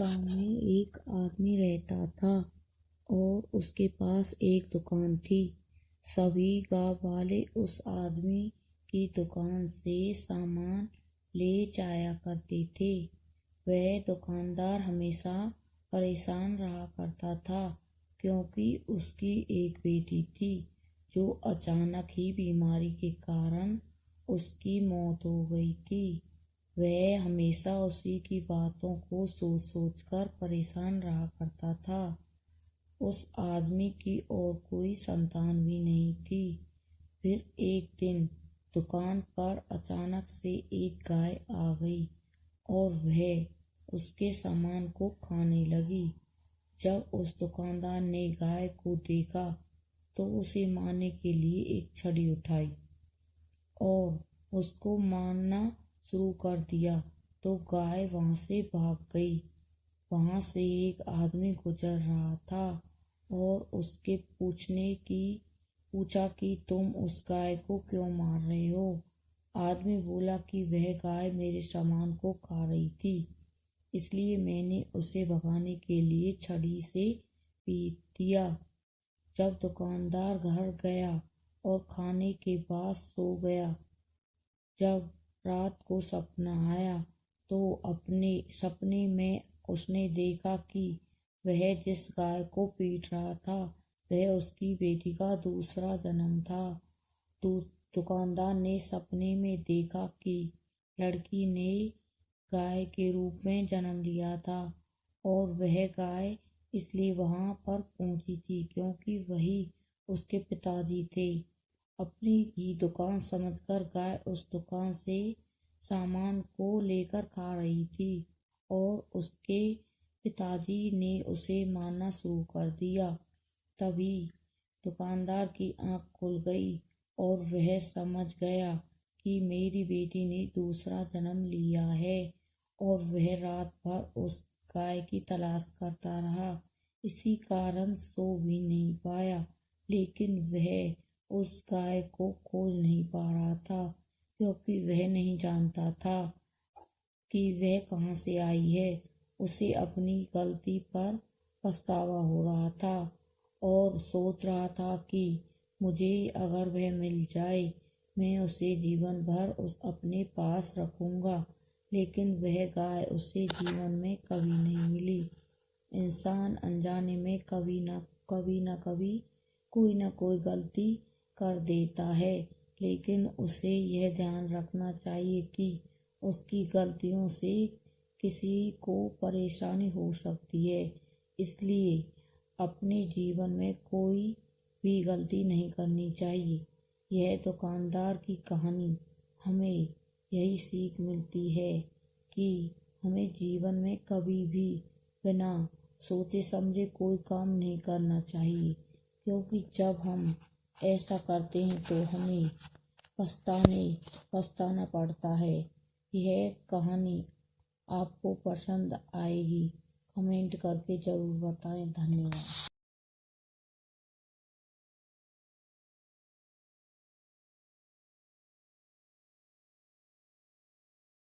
गांव में एक आदमी रहता था और उसके पास एक दुकान थी। सभी गांव वाले उस आदमी की दुकान से सामान ले जाया करते थे। वह दुकानदार हमेशा परेशान रहा करता था क्योंकि उसकी एक बेटी थी जो अचानक ही बीमारी के कारण उसकी मौत हो गई थी। वह हमेशा उसी की बातों को सोच सोच कर परेशान रहा करता था। उस आदमी की और कोई संतान भी नहीं थी। फिर एक दिन दुकान पर अचानक से एक गाय आ गई और वह उसके सामान को खाने लगी। जब उस दुकानदार ने गाय को देखा तो उसे मारने के लिए एक छड़ी उठाई और उसको मारना शुरू कर दिया तो गाय वहां से भाग गई। वहां से एक आदमी गुजर रहा था और उसके पूछा कि तुम उस गाय को क्यों मार रहे हो। आदमी बोला कि वह गाय मेरे सामान को खा रही थी, इसलिए मैंने उसे भगाने के लिए छड़ी से पीट दिया। जब दुकानदार घर गया और खाने के बाद सो गया, जब रात को सपना आया तो अपने सपने में उसने देखा कि वह जिस गाय को पीट रहा था वह उसकी बेटी का दूसरा जन्म था। दुकानदार ने सपने में देखा कि लड़की ने गाय के रूप में जन्म लिया था और वह गाय इसलिए वहां पर पहुंची थी क्योंकि वही उसके पिताजी थे। अपनी ही दुकान समझकर गाय उस दुकान से सामान को लेकर खा रही थी और उसके पिताजी ने उसे मारना शुरू कर दिया। तभी दुकानदार की आंख खुल गई और वह समझ गया कि मेरी बेटी ने दूसरा जन्म लिया है और वह रात भर उस गाय की तलाश करता रहा। इसी कारण सो भी नहीं पाया, लेकिन वह उस गाय को खोज नहीं पा रहा था क्योंकि वह नहीं जानता था कि वह कहाँ से आई है। उसे अपनी गलती पर पछतावा हो रहा था और सोच रहा था कि मुझे अगर वह मिल जाए मैं उसे जीवन भर अपने पास रखूंगा, लेकिन वह गाय उसे जीवन में कभी नहीं मिली। इंसान अनजाने में कभी न कभी कोई न कोई गलती कर देता है, लेकिन उसे यह ध्यान रखना चाहिए कि उसकी गलतियों से किसी को परेशानी हो सकती है। इसलिए अपने जीवन में कोई भी गलती नहीं करनी चाहिए। यह दुकानदार की कहानी हमें यही सीख मिलती है कि हमें जीवन में कभी भी बिना सोचे समझे कोई काम नहीं करना चाहिए, क्योंकि जब हम ऐसा करते हैं तो हमें पछताना पड़ता है। यह कहानी आपको पसंद आएगी, कमेंट करके ज़रूर बताएं। धन्यवाद।